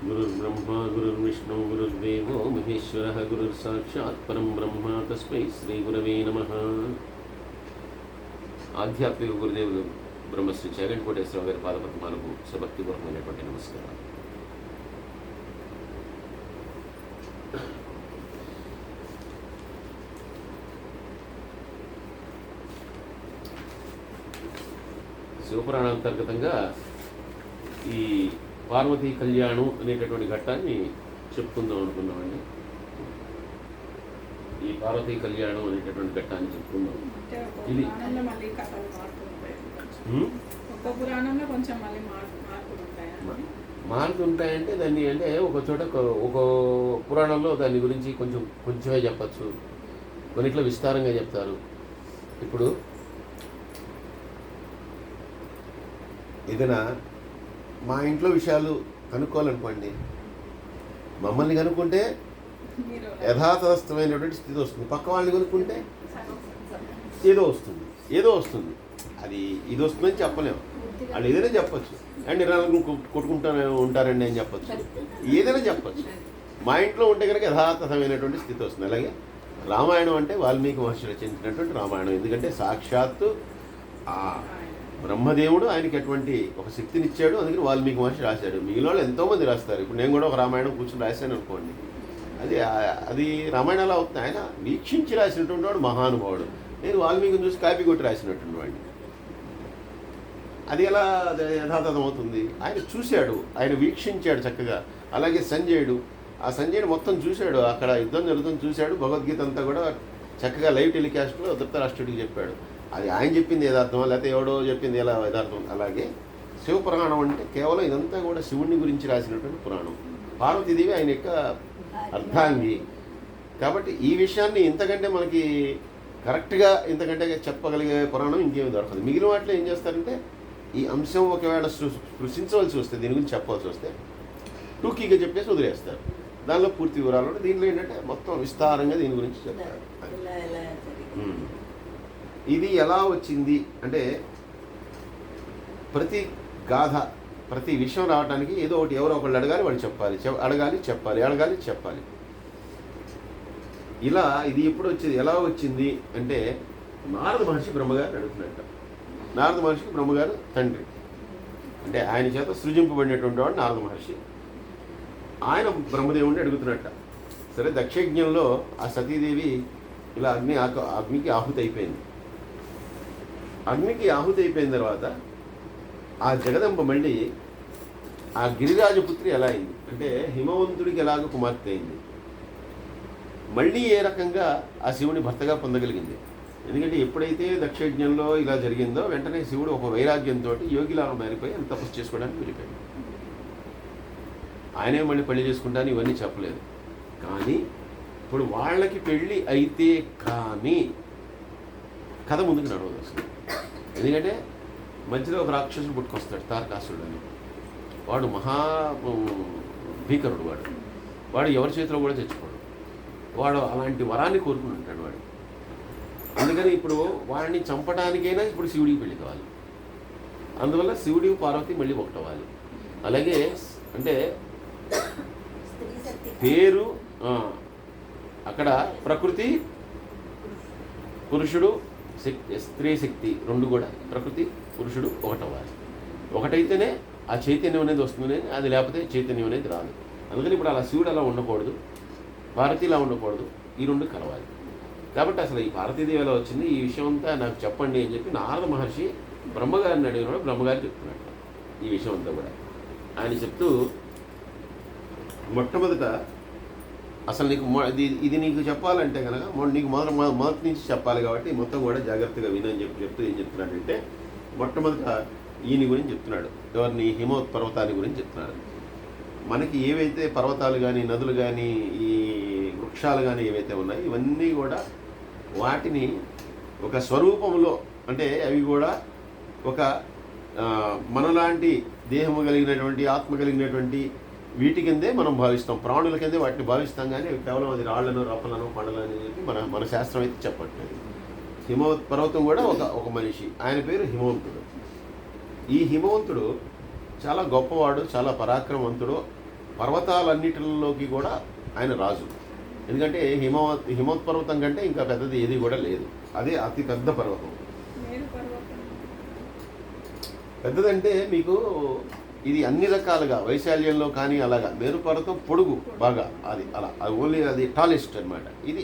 गुरुर्ब्रह्मा गुरुर्विष्णु गुरुर्देवो महेश्वरः गुरुर्साक्षात् परं ब्रह्म तस्मै श्रीगुरवे नमः. ఆధ్యాత్మిక గురుదేవులు బ్రహ్మశ్రీ చైగంటి కోటేశ్వరరావు గారి పాదపద్మాలకు సభక్తిపూర్వకమైనటువంటి నమస్కారాలు. శివపురాణాంతర్గతంగా ఈ పార్వతీ కళ్యాణం అనేటటువంటి ఘట్టాన్ని చెప్పుకుందాం అనుకున్నామండి. ఈ పార్వతీ కళ్యాణం అనేటటువంటి ఘట్టాన్ని చెప్పుకుందాం. ఇది మారుతుంటాయంటే దాన్ని అంటే ఒక చోట ఒక పురాణంలో దాని గురించి కొంచెమే చెప్పచ్చు, కొన్నిట్లో విస్తారంగా చెప్తారు. ఇప్పుడు ఏదైనా మా ఇంట్లో విషయాలు కనుక్కోవాలనుకోండి, మమ్మల్ని కనుక్కుంటే యథాతథస్థమైనటువంటి స్థితి వస్తుంది. పక్క వాళ్ళని కనుక్కుంటే ఏదో వస్తుంది. అది ఇది వస్తుందని చెప్పలేము. వాళ్ళు ఏదైనా చెప్పచ్చు, అండ్ ఇరాలు కొట్టుకుంటూనే ఉంటారండి అని చెప్పచ్చు, ఏదైనా చెప్పచ్చు. మా ఇంట్లో ఉంటే కనుక యథాతథమైనటువంటి స్థితి వస్తుంది. అలాగే రామాయణం అంటే వాల్మీకి మహర్షి రచించినటువంటి రామాయణం. ఎందుకంటే సాక్షాత్తు ఆ బ్రహ్మదేవుడు ఆయనకి అటువంటి ఒక శక్తినిచ్చాడు, అందుకని వాల్మీకి మహర్షి రాశాడు. మిగిలిన వాళ్ళు ఎంతోమంది రాస్తారు. ఇప్పుడు నేను కూడా ఒక రామాయణం కూర్చొని రాశాను అనుకోండి, అది రామాయణాలు అవుతుంది. ఆయన వీక్షించి రాసినటువంటి వాడు మహానుభావుడు. నేను వాల్మీకిని చూసి కాపీ కొట్టి రాసినటువంటి వాడిని. అది ఎలా యథాతథం అవుతుంది? ఆయన చూశాడు, ఆయన వీక్షించాడు చక్కగా. అలాగే సంజయుడు మొత్తం చూశాడు, అక్కడ యుద్ధం జరుగుతుంది చూశాడు. భగవద్గీత అంతా కూడా చక్కగా లైవ్ టెలికాస్ట్లో ధృతరాష్ట్రుడికి చెప్పాడు. అది ఆయన చెప్పింది యథార్థమా లేకపోతే ఎవడో చెప్పింది ఎలా యథార్థం? అలాగే శివపురాణం అంటే కేవలం ఇదంతా కూడా శివుడిని గురించి రాసినటువంటి పురాణం. పార్వతీదేవి ఆయన యొక్క అర్ధాంగి. కాబట్టి ఈ విషయాన్ని ఇంతకంటే మనకి కరెక్ట్గా ఇంతకంటే చెప్పగలిగే పురాణం ఇంకేమి దొరకదు. మిగిలిన వాటిలో ఏం చేస్తారంటే ఈ అంశం ఒకవేళ స్పృశించవలసి వస్తే, దీని గురించి చెప్పవలసి వస్తే టూకీగా చెప్పేసి వదిలేస్తారు. దానిలో పూర్తి వివరాలు. దీనిలో ఏంటంటే మొత్తం విస్తారంగా దీని గురించి చెప్తారు. ఇది ఎలా వచ్చింది అంటే ప్రతి గాథ, ప్రతి విషయం రావడానికి ఏదో ఒకటి ఎవరో ఒకళ్ళు అడగాలి, వాళ్ళు చెప్పాలి. ఇలా ఇది ఎప్పుడు వచ్చింది, ఎలా వచ్చింది అంటే నారద మహర్షి బ్రహ్మగారిని అడుగుతున్నట్ట. నారద మహర్షికి బ్రహ్మగారు తండ్రి, అంటే ఆయన చేత సృజింపబడినటువంటి వాడు నారద మహర్షి. ఆయన బ్రహ్మదేవుడిని అడుగుతున్నట్ట. సరే, దక్షయజ్ఞంలో ఆ సతీదేవి ఇలా అగ్నికి ఆహుతి అయిపోయింది. అగ్నికి ఆహుతి అయిపోయిన తర్వాత ఆ జగదంబ మళ్ళీ ఆ గిరిరాజపుత్రి ఎలా అయింది అంటే హిమవంతుడికి ఎలాగ కుమార్తె అయింది. మళ్ళీ ఏ రకంగా ఆ శివుని భర్తగా పొందగలిగింది? ఎందుకంటే ఎప్పుడైతే దక్షయజ్ఞంలో ఇలా జరిగిందో వెంటనే శివుడు ఒక వైరాగ్యంతో యోగిలాగా మారిపోయి ఆయన తపస్సు చేసుకోవడానికి వెళ్ళిపోయాడు. ఆయనే మళ్ళీ పెళ్లి చేసుకుంటాను ఇవన్నీ చెప్పలేదు. కానీ ఇప్పుడు వాళ్ళకి పెళ్ళి అయితే కానీ కథ ముందుకు నడవదు అసలు. ఎందుకంటే మధ్యలో ఒక రాక్షసుడు పుట్టుకొస్తాడు, తారకాసురుడు అని. వాడు మహా భీకరుడు. వాడు ఎవరి చేతిలో కూడా తెచ్చుకోడు. వాడు అలాంటి వరాన్ని కోరుకుని ఉంటాడు వాడు. అందుకని ఇప్పుడు వాడిని చంపడానికైనా ఇప్పుడు శివుడికి పెళ్లి కావాలి. అందువల్ల శివుడి పార్వతి మళ్ళీ ఒకటవ్వాలి. అలాగే అంటే పేరు అక్కడ ప్రకృతి పురుషుడు స్త్రీ శక్తి రెండు కూడా ప్రకృతి పురుషుడు ఒకటవ్వాలి. ఒకటైతేనే ఆ చైతన్యం అనేది వస్తుంది, అది లేకపోతే చైతన్యం అనేది రాదు. అందుకని ఇప్పుడు అలా శివుడు అలా ఉండకూడదు, పార్వతి ఇలా ఉండకూడదు, ఈ రెండు కలవాలి. కాబట్టి అసలు ఈ పార్వతీదేవి ఎలా వచ్చింది, ఈ విషయం అంతా నాకు చెప్పండి అని చెప్పి నారద మహర్షి బ్రహ్మగారిని అడిగినప్పుడు బ్రహ్మగారు చెప్తున్నట్టు ఈ విషయం అంతా కూడా. ఆయన చెప్తూ మొట్టమొదట అసలు నీకు ఇది నీకు చెప్పాలంటే కనుక నీకు మొదటి నుంచి చెప్పాలి. కాబట్టి మొత్తం కూడా జాగ్రత్తగా వినని చెప్తూ ఏం చెప్తున్నాడంటే మొట్టమొదట ఈయన గురించి చెప్తున్నాడు. ఎవరిని? హిమవత్ పర్వతాన్ని గురించి చెప్తున్నాడు. మనకి ఏవైతే పర్వతాలు కానీ నదులు కానీ ఈ వృక్షాలు కానీ ఏవైతే ఉన్నాయో ఇవన్నీ కూడా వాటిని ఒక స్వరూపంలో అంటే అవి కూడా ఒక మనలాంటి దేహము కలిగినటువంటి ఆత్మ కలిగినటువంటి వీటి కిందే మనం భావిస్తాం, ప్రాణుల కిందే వాటిని భావిస్తాం. కానీ కేవలం అది రాళ్లను రప్పలను పండలను అని చెప్పి మన శాస్త్రం అయితే చెప్పట్లేదు. హిమవత్ పర్వతం కూడా ఒక మనిషి, ఆయన పేరు హిమవంతుడు. ఈ హిమవంతుడు చాలా గొప్పవాడు, చాలా పరాక్రమవంతుడు. పర్వతాలన్నిటిలోకి కూడా ఆయన రాజు. ఎందుకంటే హిమవత్ పర్వతం కంటే ఇంకా పెద్దది ఏది కూడా లేదు. అదే అతి పెద్ద పర్వతం. పెద్దదంటే మీకు ఇది అన్ని రకాలుగా వైశాల్యంలో కానీ అలాగా మేరు పర్వతం పొడుగు బాగా అది అలా అది ఓన్లీ అది టాలెస్ట్ అనమాట. ఇది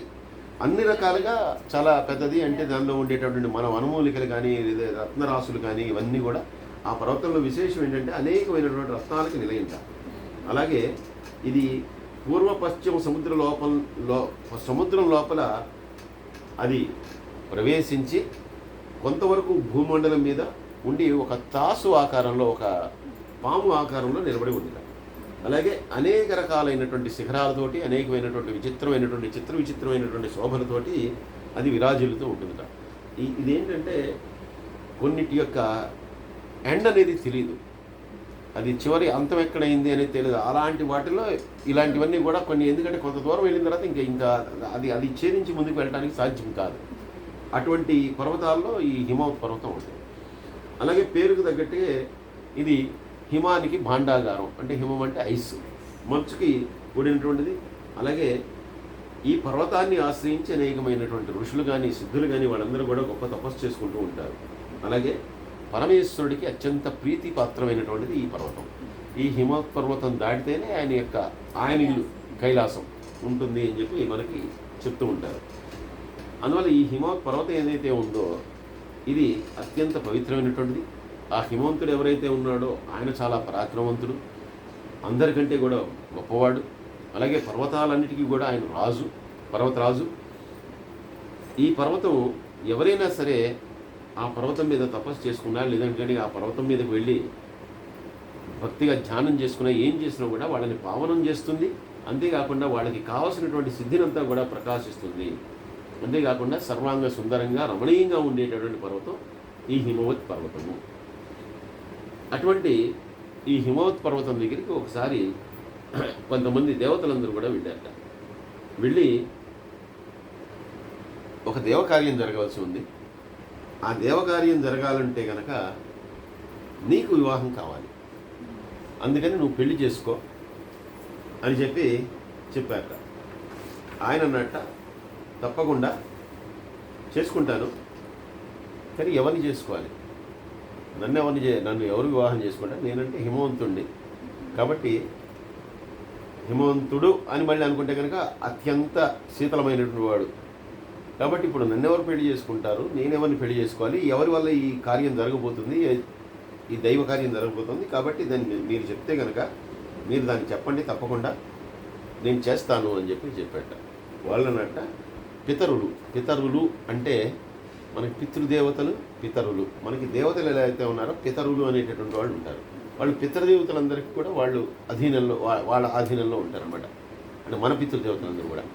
అన్ని రకాలుగా చాలా పెద్దది. అంటే దానిలో ఉండేటటువంటి మన వనమూలికలు కానీ రత్నరాశులు కానీ ఇవన్నీ కూడా ఆ పర్వతంలో విశేషం ఏంటంటే అనేకమైనటువంటి రత్నాలకి నిలయంట. అలాగే ఇది పూర్వ పశ్చిమ సముద్రం లోపల అది ప్రవేశించి కొంతవరకు భూమండలం మీద ఉండి ఒక తాసు ఆకారంలో ఒక పాము ఆకారంలో నిలబడి ఉంది. అలాగే అనేక రకాలైనటువంటి శిఖరాలతోటి అనేకమైనటువంటి విచిత్రమైనటువంటి శోభలతోటి అది విరాజిల్లుతూ ఉంటుందిట. ఇదేంటంటే కొన్నిటి యొక్క ఎండ్ అనేది తెలియదు, అది చివరి అంతం ఎక్కడైంది అనేది తెలియదు. అలాంటి వాటిలో ఇలాంటివన్నీ కూడా కొన్ని, ఎందుకంటే కొంత దూరం వెళ్ళిన తర్వాత ఇంకా అది ఛేదించి ముందుకు వెళ్ళడానికి సాధ్యం కాదు. అటువంటి పర్వతాల్లో ఈ హిమవత్ పర్వతం ఉంటుంది. అలాగే పేరుకు తగ్గట్టే ఇది హిమానికి భాండాగారం, అంటే హిమం అంటే ఐస్, మంచుకి కూడినటువంటిది. అలాగే ఈ పర్వతాన్ని ఆశ్రయించి అనేకమైనటువంటి ఋషులు కానీ సిద్ధులు కానీ వాళ్ళందరూ కూడా గొప్ప తపస్సు చేసుకుంటూ ఉంటారు. అలాగే పరమేశ్వరుడికి అత్యంత ప్రీతిపాత్రమైనటువంటిది ఈ పర్వతం. ఈ హిమవత్ పర్వతం దాటితేనే ఆయన ఇల్లు కైలాసం ఉంటుంది అని చెప్పి మనకి చెప్తూ ఉంటారు. అందువల్ల ఈ హిమవత్ పర్వతం ఏదైతే ఉందో ఇది అత్యంత పవిత్రమైనటువంటిది. ఆ హిమవంతుడు ఎవరైతే ఉన్నాడో ఆయన చాలా పరాక్రమవంతుడు, అందరికంటే కూడా గొప్పవాడు. అలాగే పర్వతాలన్నిటికీ కూడా ఆయన పర్వతరాజు. ఈ పర్వతం ఎవరైనా సరే ఆ పర్వతం మీద తపస్సు చేసుకున్నా, లేదంటే ఆ పర్వతం మీదకి వెళ్ళి భక్తిగా ధ్యానం చేసుకున్నా, ఏం చేసినా కూడా వాళ్ళని పావనం చేస్తుంది. అంతేకాకుండా వాళ్ళకి కావాల్సినటువంటి సిద్ధినంతా కూడా ప్రకాశిస్తుంది. అంతేకాకుండా సర్వాంగ సుందరంగా రమణీయంగా ఉండేటటువంటి పర్వతం ఈ హిమవత్ పర్వతము. అటువంటి ఈ హిమవత్ పర్వతం దగ్గరికి ఒకసారి కొంతమంది దేవతలందరూ కూడా వెళ్ళారట. వెళ్ళి ఒక దేవకార్యం జరగవలసి ఉంది. ఆ దేవకార్యం జరగాలంటే కనుక నీకు వివాహం కావాలి, అందుకని నువ్వు పెళ్లి చేసుకో అని చెప్పారట. ఆయన అన్నట్ట, తప్పకుండా చేసుకుంటాను, కానీ ఎవరిని చేసుకోవాలి, నన్ను ఎవరు వివాహం చేసుకుంటారు, నేనంటే హిమవంతుడిని కాబట్టి హిమవంతుడు అని మళ్ళీ అనుకుంటే కనుక అత్యంత శీతలమైనటువంటి వాడు కాబట్టి ఇప్పుడు నన్ను ఎవరు పెళ్లి చేసుకుంటారు, నేనెవరిని పెళ్లి చేసుకోవాలి, ఎవరి వల్ల ఈ కార్యం జరగబోతుంది, ఈ దైవ కార్యం జరగబోతుంది, కాబట్టి దాన్ని మీరు చెప్తే కనుక మీరు దాన్ని చెప్పండి, తప్పకుండా నేను చేస్తాను అని చెప్పాట. వాళ్ళనట పితరులు అంటే మనకి పితృదేవతలు, పితరులు. మనకి దేవతలు ఎలా అయితే ఉన్నారో పితరులు అనేటటువంటి వాళ్ళు ఉంటారు. వాళ్ళు పితృదేవతలందరికీ కూడా వాళ్ళ ఆధీనంలో ఉంటారన్నమాట. అంటే మన పితృదేవతలందరూ కూడా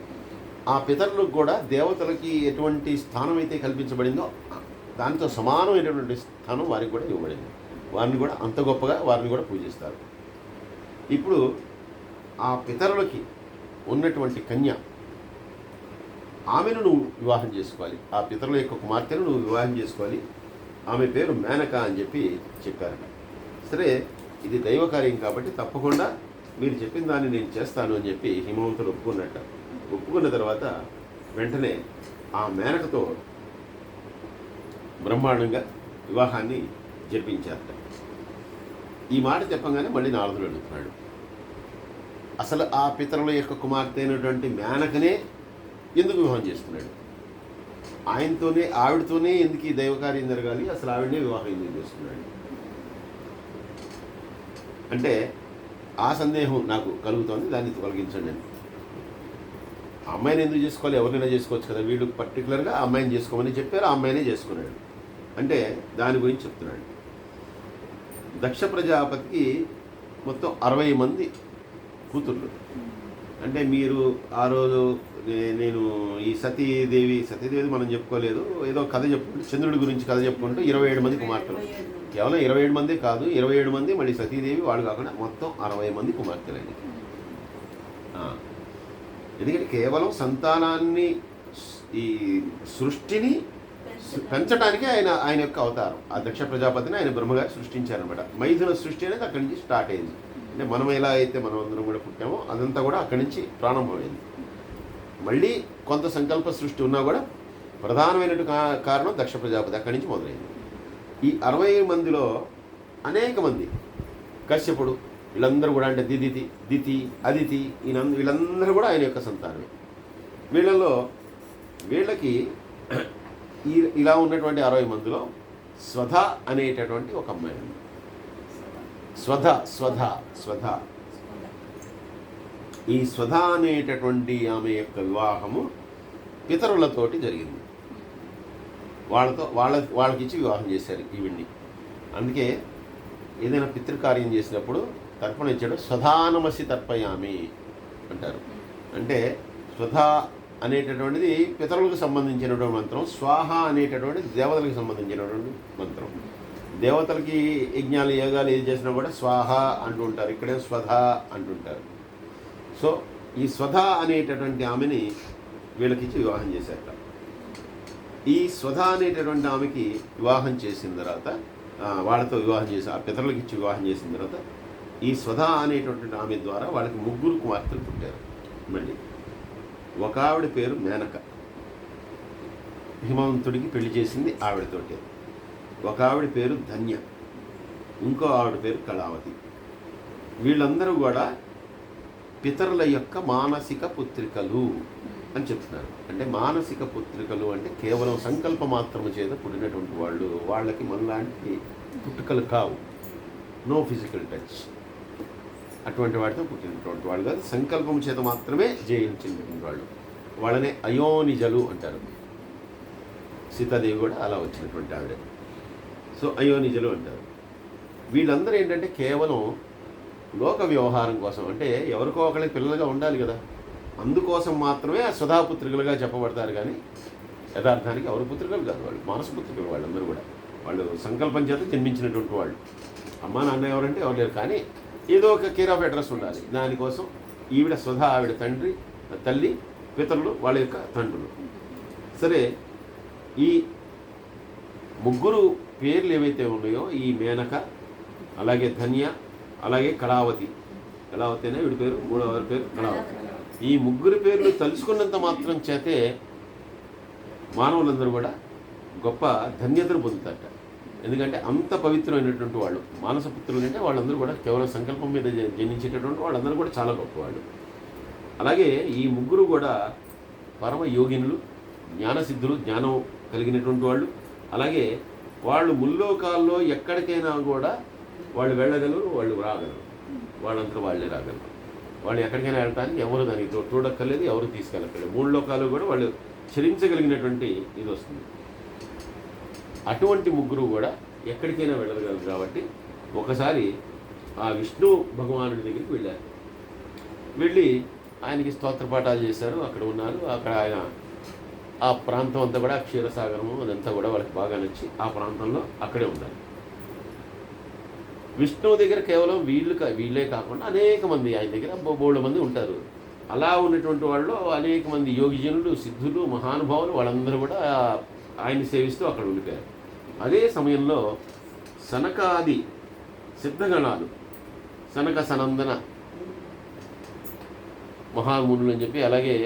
ఆ పితరులకు కూడా దేవతలకి ఎటువంటి స్థానం అయితే కల్పించబడిందో దానితో సమానమైనటువంటి స్థానం వారికి కూడా ఇవ్వబడింది. వారిని కూడా అంత గొప్పగా వారిని కూడా పూజిస్తారు. ఇప్పుడు ఆ పితరులకి ఉన్నటువంటి కన్య, ఆమెను నువ్వు వివాహం చేసుకోవాలి, ఆ పితరుల యొక్క కుమార్తెను నువ్వు వివాహం చేసుకోవాలి, ఆమె పేరు మేనక అని చెప్పారట. సరే, ఇది దైవ కార్యం కాబట్టి తప్పకుండా మీరు చెప్పిన దాన్ని నేను చేస్తాను అని చెప్పి హిమవంతుడు ఒప్పుకున్న తర్వాత వెంటనే ఆ మేనకతో బ్రహ్మాండంగా వివాహాన్ని జరిపించారట. ఈ మాట చెప్పగానే మళ్ళీ నారదుడు అడుగుతున్నాడు, అసలు ఆ పితరుల యొక్క కుమార్తె అయినటువంటి మేనకనే ఎందుకు వివాహం చేస్తున్నాడు, ఆవిడతోనే ఎందుకు ఈ దైవకార్యం జరగాలి, అసలు ఆవిడనే వివాహం ఎందుకు చేస్తున్నాడు అంటే ఆ సందేహం నాకు కలుగుతోంది, దాన్ని తొలగించండి అని. ఆ అమ్మాయిని ఎందుకు చేసుకోవాలి, ఎవరినైనా చేసుకోవచ్చు కదా, వీళ్ళు పర్టికులర్గా ఆ అమ్మాయిని చేసుకోమని చెప్పారు, ఆ అమ్మాయినే చేసుకున్నాడు అంటే దాని గురించి చెప్తున్నాడు. దక్ష ప్రజాపతికి మొత్తం 60 మంది కూతుర్లు. అంటే మీరు ఆ రోజు నేను ఈ సతీదేవి మనం చెప్పుకోలేదు, ఏదో కథ చెప్పుకుంటూ చంద్రుడి గురించి కథ చెప్పుకుంటూ 27 మంది కుమార్తెలు, కేవలం 27 మంది కాదు, 27 మంది మళ్ళీ సతీదేవి వాళ్ళు కాకుండా మొత్తం 60 మంది కుమార్తెలండి. ఎందుకంటే కేవలం సంతానాన్ని, ఈ సృష్టిని పెంచడానికి ఆయన యొక్క అవతారం. ఆ దక్ష ప్రజాపతిని ఆయన బ్రహ్మగారు సృష్టించారనమాట. మైథున సృష్టి అనేది అక్కడి నుంచి స్టార్ట్ అయింది. అంటే మనం ఎలా అయితే మనం అందరం కూడా పుట్టామో అదంతా కూడా అక్కడి నుంచి ప్రారంభమైంది. మళ్ళీ కొంత సంకల్ప సృష్టి ఉన్నా కూడా ప్రధానమైన కారణం దక్ష ప్రజాపతి అక్కడి నుంచి మొదలైంది. ఈ 60 మందిలో అనేక మంది కశ్యపుడు వీళ్ళందరూ కూడా, అంటే దితి అదితి వీళ్ళందరూ కూడా ఆయన యొక్క సంతానమే. వీళ్ళకి ఇలా ఉన్నటువంటి 60 మందిలో స్వధ అనేటటువంటి ఒక అమ్మాయి ఉంది. స్వధ ఈ స్వధ అనేటటువంటి ఆమె యొక్క వివాహము పితరులతోటి జరిగింది. వాళ్ళకి ఇచ్చి వివాహం చేశారు ఈవిడ్ని. అందుకే ఏదైనా పితృకార్యం చేసినప్పుడు తర్పణ ఇచ్చాడు, స్వధానమసి తర్పయామి అంటారు. అంటే స్వధ అనేటటువంటిది పితరులకు సంబంధించినటువంటి మంత్రం, స్వాహ అనేటటువంటిది దేవతలకు సంబంధించినటువంటి మంత్రం. దేవతలకి యజ్ఞాలు యాగాలు ఏది చేసినా కూడా స్వాహ అంటూ ఉంటారు, ఇక్కడే స్వధ అంటుంటారు. సో ఈ స్వధ అనేటటువంటి ఆమెని వీళ్ళకిచ్చి వివాహం చేశారట. ఈ స్వధ అనేటటువంటి ఆమెకి వివాహం చేసిన తర్వాత, వాళ్ళతో వివాహం చేసి ఆ పితరులకి ఇచ్చి వివాహం చేసిన తర్వాత, ఈ స్వధ అనేటటువంటి ఆమె ద్వారా వాళ్ళకి 3 కుమార్తెలు పుట్టారు. మళ్ళీ ఒక ఆవిడ పేరు మేనక, హిమవంతుడికి పెళ్లి చేసింది ఆవిడతోటి. ఒక ఆవిడ పేరు ధన్య, ఇంకో ఆవిడ పేరు కళావతి. వీళ్ళందరూ కూడా పితరుల యొక్క మానసిక పుత్రికలు అని చెప్తున్నారు. అంటే మానసిక పుత్రికలు అంటే కేవలం సంకల్ప మాత్రము చేత పుట్టినటువంటి వాళ్ళు, వాళ్ళకి మనలాంటి పుట్టుకలు కావు, నో ఫిజికల్ టచ్, అటువంటి వాటితో పుట్టినటువంటి వాళ్ళు కాదు, సంకల్పం చేత మాత్రమే జయించినటువంటి వాళ్ళు. వాళ్ళనే అయోనిజలు అంటారు. సీతాదేవి కూడా అలా వచ్చినటువంటి ఆవిడ. సో అయోనిజలు అంటారు. వీళ్ళందరూ ఏంటంటే కేవలం లోక వ్యవహారం కోసం, అంటే ఎవరికో ఒకరికి పిల్లలుగా ఉండాలి కదా, అందుకోసం మాత్రమే ఆ స్వధాపుత్రికలుగా చెప్పబడతారు. కానీ యథార్థానికి ఎవరు పుత్రికలు కాదు, వాళ్ళు మానసపుత్రికలు. వాళ్ళందరూ కూడా వాళ్ళు సంకల్పం చేత జన్మించినటువంటి వాళ్ళు. అమ్మ నాన్న ఎవరంటే ఎవరు లేరు, కానీ ఏదో ఒక కేర్ ఆఫ్ అడ్రస్ ఉండాలి. దానికోసం ఈవిడ స్వధ, ఆవిడ తల్లి, పితరులు వాళ్ళ యొక్క తండ్రులు. సరే, ఈ 3 పేర్లు ఏవైతే ఉన్నాయో, ఈ మేనక, అలాగే ధన్య, అలాగే కళావతి అనే వీడి పేరు, 3వ పేరు కళావతి. ఈ 3 పేర్లు తలుచుకున్నంత మాత్రం చేతే మానవులందరూ కూడా గొప్ప ధన్యతను పొందుతారట. ఎందుకంటే అంత పవిత్రమైనటువంటి వాళ్ళు మానసపుత్రులు. అంటే వాళ్ళందరూ కూడా కేవలం సంకల్పం మీద జన్మించేటటువంటి వాళ్ళందరూ కూడా చాలా గొప్పవాళ్ళు. అలాగే ఈ 3 కూడా పరమ యోగినులు, జ్ఞానసిద్ధులు, జ్ఞానం కలిగినటువంటి వాళ్ళు. అలాగే వాళ్ళు ముల్లోకాల్లో ఎక్కడికైనా కూడా వాళ్ళు వెళ్ళగలరు, వాళ్ళు రాగలరు, వాళ్ళంతా వాళ్ళే రాగలరు. వాళ్ళు ఎక్కడికైనా వెళ్ళటానికి ఎవరు దానికి చూడక్కర్లేదు, ఎవరు తీసుకెళ్ళక్కర్లేదు. 3 లోకాలు కూడా వాళ్ళు చరించగలిగినటువంటి ఇది వస్తుంది. అటువంటి 3 కూడా ఎక్కడికైనా వెళ్ళగలరు. కాబట్టి ఒకసారి ఆ విష్ణు భగవానుడి దగ్గరికి వెళ్ళారు. వెళ్ళి ఆయనకి స్తోత్రపాఠాలు చేశారు. అక్కడ ఉన్నారు. అక్కడ ఆయన ఆ ప్రాంతం అంతా కూడా క్షీరసాగరము అదంతా కూడా వాళ్ళకి బాగా నచ్చి ఆ ప్రాంతంలో అక్కడే ఉన్నారు. విష్ణువు దగ్గర కేవలం వీళ్ళే కాకుండా అనేక మంది ఆయన దగ్గర బోల్డ్ మంది ఉంటారు. అలా ఉన్నటువంటి వాళ్ళు అనేక మంది యోగిజనులు, సిద్ధులు, మహానుభావులు వాళ్ళందరూ కూడా ఆయన్ని సేవిస్తూ అక్కడ ఉండిపోయారు. అదే సమయంలో సనకాది సిద్ధగణాలు, సనక సనందన మహామునులు అని చెప్పి, అలాగే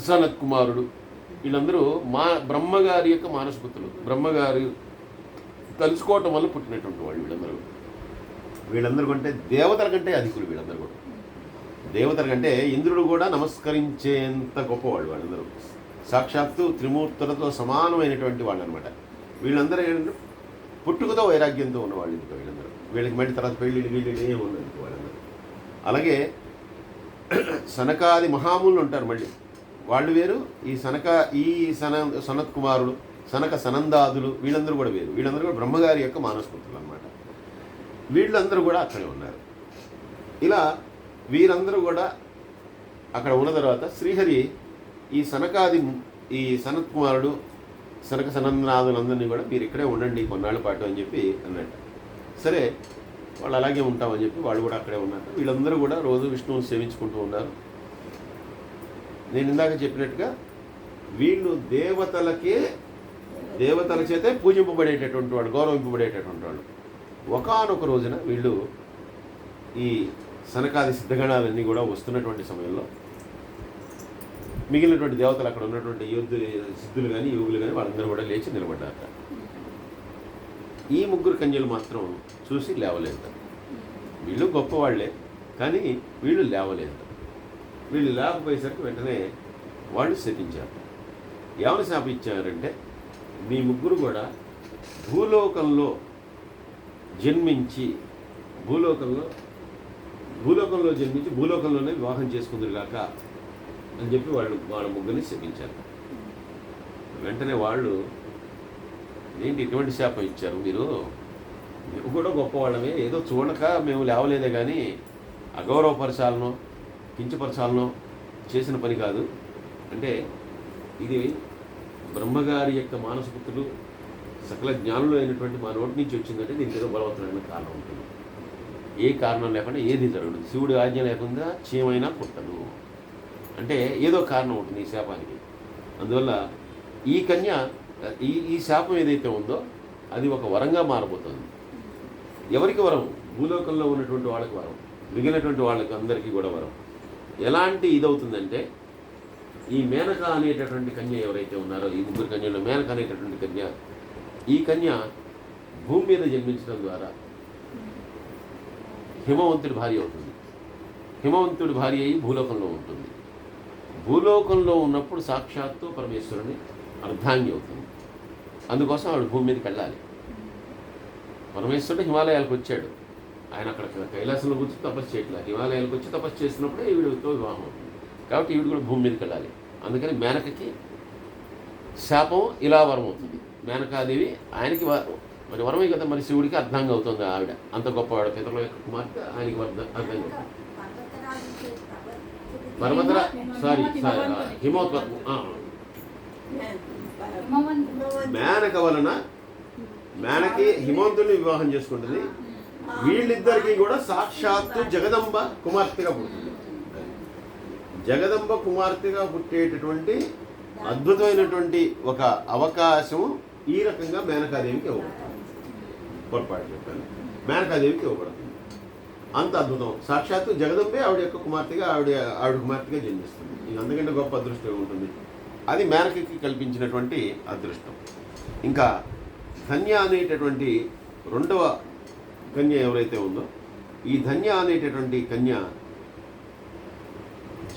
సనత్ కుమారుడు, వీళ్ళందరూ బ్రహ్మగారి యొక్క మానసపుత్రులు. బ్రహ్మగారు తలుచుకోవటం వల్ల పుట్టినటువంటి వాళ్ళు వీళ్ళందరూ కంటే దేవతల కంటే అధికులు. వీళ్ళందరూ కూడా దేవతల కంటే ఇంద్రుడు కూడా నమస్కరించేంత గొప్పవాళ్ళు. వాళ్ళందరూ సాక్షాత్తు త్రిమూర్తులతో సమానమైనటువంటి వాళ్ళు అనమాట. వీళ్ళందరూ ఏంటంటే పుట్టుకతో వైరాగ్యంతో ఉన్నవాళ్ళు. ఇంకా వీళ్ళకి మళ్ళీ తర్వాత పెళ్ళిళ్ళు ఏమి ఉన్నది వాళ్ళందరూ. అలాగే సనకాది మహాములు ఉంటారు. మళ్ళీ వాళ్ళు వేరు. ఈ సనత్ కుమారుడు, సనక సనందాదులు వీళ్ళందరూ కూడా వేరు. వీళ్ళందరూ కూడా బ్రహ్మగారి యొక్క మానసపుత్రులు అనమాట. వీళ్ళందరూ కూడా అక్కడే ఉన్నారు. ఇలా వీరందరూ కూడా అక్కడ ఉన్న తర్వాత శ్రీహరి ఈ సనత్ కుమారుడు, సనక సనందనాథులందరినీ కూడా మీరు ఇక్కడే ఉండండి కొన్నాళ్ళ పాటు అని చెప్పి అన్నట్టు. సరే, వాళ్ళు అలాగే ఉంటామని చెప్పి వాళ్ళు కూడా అక్కడే ఉన్నారు. వీళ్ళందరూ కూడా రోజు విష్ణువుని సేవించుకుంటూ ఉన్నారు. నేను ఇందాక చెప్పినట్టుగా వీళ్ళు దేవతల చేతే పూజింపబడేటటువంటి వాళ్ళు, గౌరవింపబడేటటువంటి వాళ్ళు. ఒకానొక రోజున వీళ్ళు ఈ సనకాది సిద్ధగణాలన్నీ కూడా వస్తున్నటువంటి సమయంలో మిగిలినటువంటి దేవతలు అక్కడ ఉన్నటువంటి సిద్ధులు కానీ యోగులు కానీ వాళ్ళందరూ కూడా లేచి నిలబడ్డారట. ఈ ముగ్గురు కన్యలు మాత్రం చూసి లేవలేదు. వీళ్ళు గొప్పవాళ్లే, కానీ వీళ్ళు లేవలేదు. వీళ్ళు లేకపోయేసరికి వెంటనే వాళ్ళు శపించారు. ఏమని శాపించారంటే, మీ ముగ్గురు కూడా భూలోకంలో జన్మించి భూలోకంలోనే వివాహం చేసుకుందరుగాక అని చెప్పి వాళ్ళ ముగ్గురిని శపించారు. వెంటనే వాళ్ళు, ఏంటి ఇటువంటి శాపం ఇచ్చారు మీరు? మేము కూడా గొప్పవాళ్ళమే, ఏదో చూడక మేము లేవలేదే కానీ అగౌరవపరచాలనో కించపరచాలనో చేసిన పని కాదు. అంటే ఇది బ్రహ్మగారి యొక్క మానసపుత్రులు సకల జ్ఞానులు అయినటువంటి మా నోటి నుంచి వచ్చిందంటే దీనికి ఏదో బలవత్తరమైన కారణం ఉంటుంది. ఏ కారణం లేకుండా ఏది జరగదు. శివుడి ఆజ్ఞ లేకుండా చీమైనా పుట్టదు. అంటే ఏదో కారణం ఉంటుంది ఈ శాపానికి. అందువల్ల ఈ కన్య ఈ శాపం ఏదైతే ఉందో అది ఒక వరంగా మారబోతుంది. ఎవరికి వరం? భూలోకంలో ఉన్నటువంటి వాళ్ళకి వరం, మిగిలినటువంటి వాళ్ళకి అందరికీ కూడా వరం. ఎలాంటి ఇదవుతుందంటే, ఈ మేనక అనేటటువంటి కన్య ఎవరైతే ఉన్నారో, ఈ ముగ్గురు కన్యలో మేనక అనేటటువంటి కన్య, ఈ కన్య భూమి మీద జన్మించడం ద్వారా హిమవంతుడి భార్య అవుతుంది. హిమవంతుడి భార్య అయి భూలోకంలో ఉంటుంది. భూలోకంలో ఉన్నప్పుడు సాక్షాత్తు పరమేశ్వరుని అర్ధాంగి అవుతుంది. అందుకోసం ఆవిడ భూమి మీదకి వెళ్ళాలి. పరమేశ్వరుడు హిమాలయాలకు వచ్చాడు. ఆయన అక్కడ కైలాసంలో కూర్చొని తపస్సు చేయట్లేదు. హిమాలయాలకు వచ్చి తపస్సు చేసినప్పుడే ఈవిడతో వివాహం అవుతుంది. కాబట్టి ఈవిడ కూడా భూమి మీదకి వెళ్ళాలి. అందుకని మేనకకి శాపం ఇలా వరం అవుతుంది. మేనకాదేవి ఆయనకి మరి వరమే కదా, మరి శివుడికి అర్ధాంగా అవుతుంది. ఆవిడ అంత గొప్పవాడు, పితరుల యొక్క కుమార్తె, ఆయనకి అర్ధాంగా అవుతుంది. మేనక వలన మేనకి హిమవంతుడిని వివాహం చేసుకుంటుంది. వీళ్ళిద్దరికీ కూడా సాక్షాత్తు జగదంబ కుమార్తెగా పుట్టింది. జగదంబ కుమార్తెగా పుట్టేటటువంటి అద్భుతమైనటువంటి ఒక అవకాశం ఈ రకంగా మేనకాదేవికి ఇవ్వబడుతుంది. పొరపాటు చెప్పాను, మేనకాదేవికి ఇవ్వబడుతుంది. అంత అద్భుతం. సాక్షాత్తు జగదంబే ఆవిడ యొక్క కుమార్తెగా ఆవిడ కుమార్తెగా జన్మిస్తుంది. ఇది అందుకంటే గొప్ప అదృష్టం ఉంటుంది. అది మేనకకి కల్పించినటువంటి అదృష్టం. ఇంకా ధన్య అనేటటువంటి రెండవ కన్య ఎవరైతే ఉందో, ఈ ధన్య అనేటటువంటి కన్య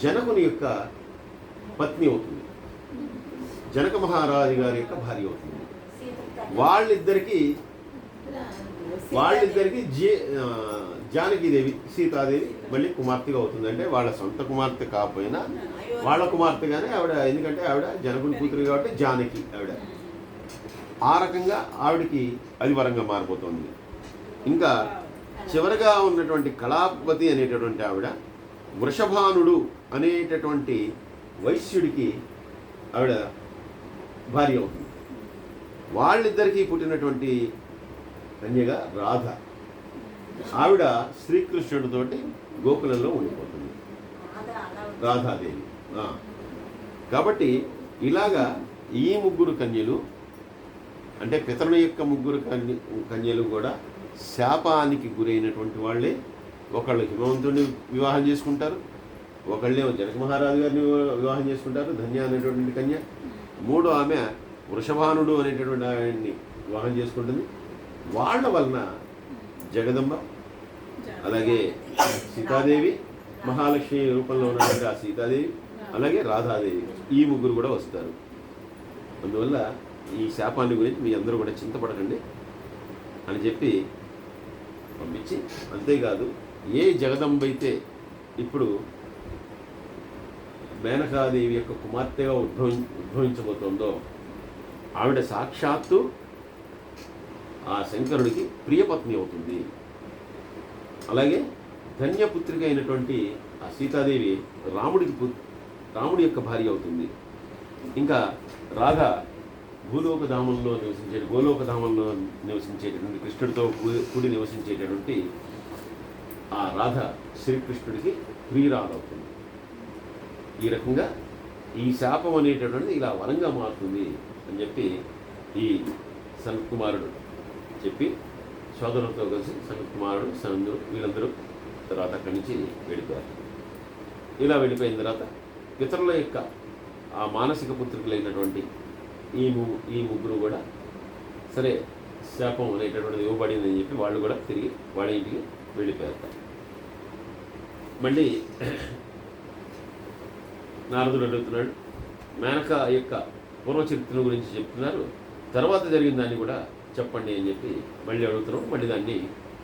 జనకుని యొక్క పత్ని అవుతుంది. జనక మహారాజు గారి యొక్క భార్య అవుతుంది. వాళ్ళిద్దరికీ జానకీదేవి, సీతాదేవి మళ్ళీ కుమార్తెగా అవుతుంది. అంటే వాళ్ళ సొంత కుమార్తె కాకపోయినా వాళ్ళ కుమార్తెగానే ఆవిడ, ఎందుకంటే ఆవిడ జనకుని కూతురు కాబట్టి జానకి ఆవిడ. ఆ రకంగా ఆవిడకి అది వరంగా మారిపోతుంది. ఇంకా చివరగా ఉన్నటువంటి కళాపతి అనేటటువంటి ఆవిడ వృషభానుడు అనేటటువంటి వైశ్యుడికి ఆవిడ భార్య అవుతుంది. వాళ్ళిద్దరికీ పుట్టినటువంటి కన్యగా రాధ. ఆవిడ శ్రీకృష్ణుడితోటి గోకులంలో ఉండిపోతుంది, రాధాదేవి. కాబట్టి ఇలాగా ఈ ముగ్గురు కన్యలు, అంటే పితరుల యొక్క ముగ్గురు కన్యలు కూడా శాపానికి గురైనటువంటి వాళ్ళే. ఒకళ్ళు హిమవంతుడిని వివాహం చేసుకుంటారు, ఒకళ్ళేమో జనక మహారాజు గారిని వివాహం చేసుకుంటారు, ధన్య అనేటువంటి కన్య. మూడో ఆమె వృషభానుడు అనేటటువంటి ఆయన్ని వివాహం చేసుకుంటుంది. వాళ్ళ వలన జగదంబ, అలాగే సీతాదేవి, మహాలక్ష్మి రూపంలో ఉన్నటువంటి ఆ సీతాదేవి, అలాగే రాధాదేవి, ఈ ముగ్గురు కూడా వస్తారు. అందువల్ల ఈ శాపాన్ని గురించి మీ అందరూ కూడా చింతపడకండి అని చెప్పి పంపించి, అంతేకాదు ఏ జగదంబ అయితే ఇప్పుడు మేనకాదేవి యొక్క కుమార్తెగా ఉద్భవించబోతోందో ఆవిడ సాక్షాత్తు ఆ శంకరుడికి ప్రియపత్ని అవుతుంది. అలాగే ధన్యపుత్రిక అయినటువంటి ఆ సీతాదేవి రాముడి యొక్క భార్య అవుతుంది. ఇంకా రాధ గోలోకధామంలో నివసించేటటువంటి కృష్ణుడితో కూడి నివసించేటటువంటి ఆ రాధ శ్రీకృష్ణుడికి ప్రియురాలు అవుతుంది. ఈ రకంగా ఈ శాపం అనేటటువంటిది ఇలా వరంగా మారుతుంది అని చెప్పి ఈ సనత్కుమారుడు చెప్పి సోదరులతో కలిసి సనత్కుమారుడు, సనందుడు వీళ్ళందరూ తర్వాత అక్కడి నుంచి వెళ్ళిపోయారు. ఇలా వెళ్ళిపోయిన తర్వాత పితరుల యొక్క ఆ మానసిక పుత్రికలైనటువంటి ఈ ముగ్గురు కూడా సరే శాపం అనేటటువంటిది ఇవ్వబడిందని చెప్పి వాళ్ళు కూడా తిరిగి వాళ్ళ ఇంటికి వెళ్ళిపోయారు. మళ్ళీ నారదుడు అడుగుతున్నాడు, మేనక యొక్క పూర్వచరిత్ర గురించి చెప్తున్నారు, తర్వాత జరిగిన దాన్ని కూడా చెప్పండి అని చెప్పి మళ్ళీ అడుగుతున్నాడు. మళ్ళీ దాన్ని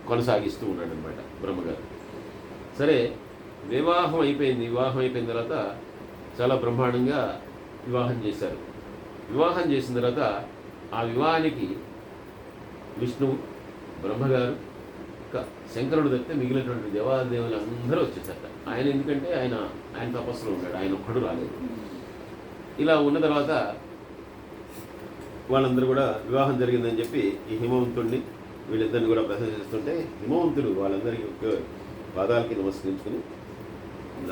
కొనసాగిస్తూ ఉన్నాడు అనమాట బ్రహ్మగారు. సరే వివాహం అయిపోయిన తర్వాత చాలా బ్రహ్మాండంగా వివాహం చేశారు. వివాహం చేసిన తర్వాత ఆ వివాహానికి విష్ణువు, బ్రహ్మగారు, శంకరుడు తప్పితే మిగిలినటువంటి దేవాదేవులు అందరూ వచ్చేసారట. ఆయన ఎందుకంటే ఆయన తపస్సులో ఉన్నాడు, ఆయన ఒక్కడు రాలేదు. ఇలా ఉన్న తర్వాత వాళ్ళందరూ కూడా వివాహం జరిగిందని చెప్పి ఈ హిమవంతుడిని వీళ్ళిద్దరిని కూడా ప్రశంసిస్తుంటే హిమవంతుడు వాళ్ళందరికీ పాదాలకి నమస్కరించుకుని,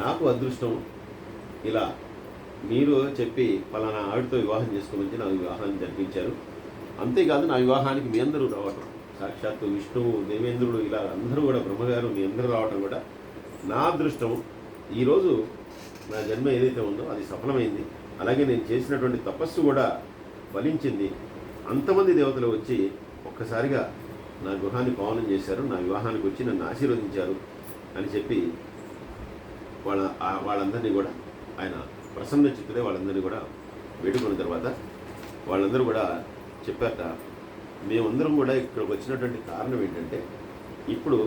నాకు అదృష్టం ఇలా మీరు చెప్పి పలానా ఆవిడతో వివాహం చేసుకోమని నా వివాహాన్ని జరిపించారు. అంతేకాదు నా వివాహానికి మీ అందరూ రావటం, సాక్షాత్తు విష్ణువు, దేవేంద్రుడు, ఇలా అందరూ కూడా బ్రహ్మగారు మీ అందరూ రావటం కూడా నా అదృష్టం. ఈరోజు నా జన్మ ఏదైతే ఉందో అది సఫలమైంది. అలాగే నేను చేసినటువంటి తపస్సు కూడా ఫలించింది. అంతమంది దేవతలు వచ్చి ఒక్కసారిగా నా గృహాన్ని పావనం చేశారు, నా వివాహానికి వచ్చి నన్ను ఆశీర్వదించారు అని చెప్పి వాళ్ళందరినీ కూడా ఆయన ప్రసన్న చిత్తుడే వాళ్ళందరినీ కూడా వేడుకున్న తర్వాత వాళ్ళందరూ కూడా చెప్పారట, మేమందరం కూడా ఇక్కడికి వచ్చినటువంటి కారణం ఏంటంటే ఇప్పుడు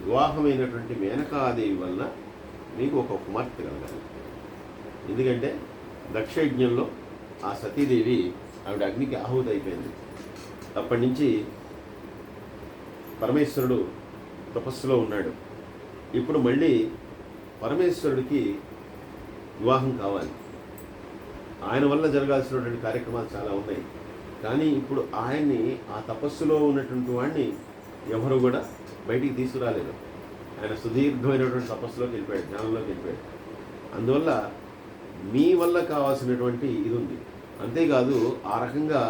వివాహమైనటువంటి మేనకాదేవి వలన మీకు ఒక కుమార్తె కలగాలి. ఎందుకంటే దక్షయజ్ఞంలో ఆ సతీదేవి ఆవిడ అగ్నికి ఆహుతి అయిపోయింది. అప్పటి నుంచి పరమేశ్వరుడు తపస్సులో ఉన్నాడు. ఇప్పుడు మళ్ళీ పరమేశ్వరుడికి వివాహం కావాలి. ఆయన వల్ల జరగాల్సినటువంటి కార్యక్రమాలు చాలా ఉన్నాయి. కానీ ఇప్పుడు ఆయన్ని ఆ తపస్సులో ఉన్నటువంటి వాడిని ఎవరు కూడా బయటికి తీసుకురాలేదు. ఆయన సుదీర్ఘమైనటువంటి తపస్సులోకి వెళ్ళిపోయాడు, జ్ఞానంలోకి వెళ్ళిపోయాడు. అందువల్ల మీ వల్ల కావాల్సినటువంటి ఇది ఉంది. అంతేకాదు ఆ రకంగా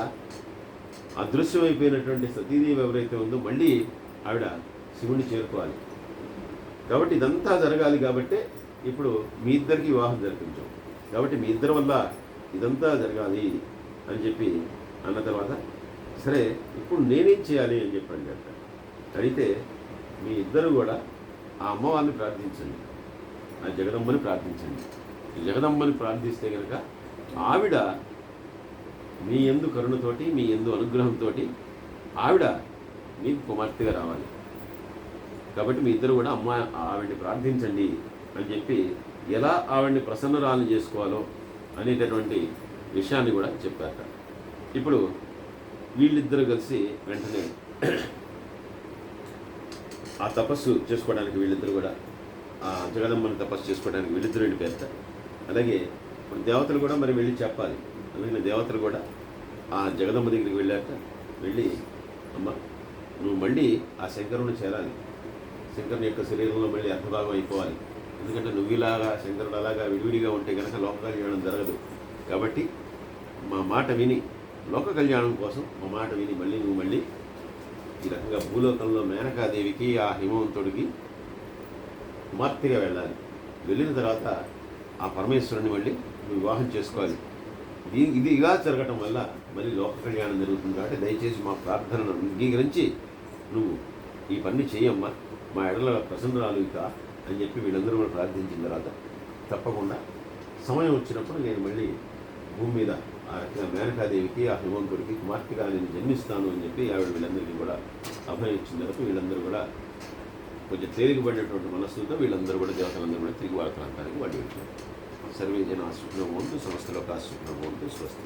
అదృశ్యమైపోయినటువంటి సతీదేవి ఎవరైతే ఉందో మళ్ళీ ఆవిడ శివుణ్ణి చేరుకోవాలి. కాబట్టి ఇదంతా జరగాలి. కాబట్టి ఇప్పుడు మీ ఇద్దరికి వివాహం జరిపించాం. కాబట్టి మీ ఇద్దరి వల్ల ఇదంతా జరగాలి అని చెప్పి అన్న తర్వాత సరే ఇప్పుడు నేనేం చేయాలి అని చెప్పి అడిగారు. అడిగితే మీ ఇద్దరు కూడా ఆ అమ్మవారిని ప్రార్థించండి, ఆ జగదమ్మని ప్రార్థించండి. జగదమ్మని ప్రార్థిస్తే కనుక ఆవిడ మీ యందు కరుణతోటి, మీ యందు అనుగ్రహంతో ఆవిడ మీకు కుమార్తెగా రావాలి. కాబట్టి మీ ఇద్దరు కూడా ఆవిడ్ని ప్రార్థించండి అని చెప్పి ఎలా ఆవిడ్ని ప్రసన్నరాలను చేసుకోవాలో అనేటటువంటి విషయాన్ని కూడా చెప్పారు. ఇప్పుడు వీళ్ళిద్దరూ కలిసి వెంటనే ఆ తపస్సు చేసుకోవడానికి వీళ్ళిద్దరు కూడా ఆ జగదమ్మని తపస్సు చేసుకోవడానికి వీళ్ళిద్దరు వెళ్ళిపోతారు. అలాగే ఇప్పుడు దేవతలు కూడా మరి వెళ్ళి చెప్పాలి. అందుకని దేవతలు కూడా ఆ జగదమ్మ దగ్గరికి వెళ్ళాక వెళ్ళి, అమ్మ నువ్వు మళ్ళీ ఆ శంకరుని చేరాలి, శంకరుని యొక్క శరీరంలో మళ్ళీ అర్ధభాగం అయిపోవాలి. ఎందుకంటే నువ్వు ఇలాగా శంకరుడు అలాగా విడివిడిగా ఉంటే కనుక లోక కళ్యాణం జరగదు. కాబట్టి మా మాట విని, లోక కళ్యాణం కోసం మా మాట విని మళ్ళీ నువ్వు మళ్ళీ ఈ రకంగా భూలోకంలో మేనకాదేవికి ఆ హిమవంతుడికి కుమార్తెగా వెళ్ళాలి. వెళ్ళిన తర్వాత ఆ పరమేశ్వరుని మళ్ళీ నువ్వు వివాహం చేసుకోవాలి. ఇది ఇలా జరగటం వల్ల మళ్ళీ లోక కళ్యాణం జరుగుతుంది. కాబట్టి దయచేసి మా ప్రార్థనను అంగీకరించి నువ్వు ఈ పని చేయమ్మా, మా ఎడల ప్రసన్నరాలు ఇక అని చెప్పి వీళ్ళందరూ కూడా ప్రార్థించిన తర్వాత తప్పకుండా సమయం వచ్చినప్పుడు నేను మళ్ళీ భూమి మీద ఆ రకంగా మేనకాదేవికి ఆ హిమవంతుడికి కుమార్తెగా నేను జన్మిస్తాను అని చెప్పి ఆవిడ వీళ్ళందరికీ కూడా అభయం ఇచ్చిన తర్వాత వీళ్ళందరూ కూడా కొంచెం తేలికబడినటువంటి మనస్సులతో వీళ్ళందరూ కూడా దేవతలందరూ కూడా తిరిగి వాళ్ళ ప్రాంతానికి వాళ్ళు వెళ్తారు. సర్వే జన సుఖంగా ఉంటూ, సంస్థలో కాసు సుఖంగా ఉంటూ స్వస్తి.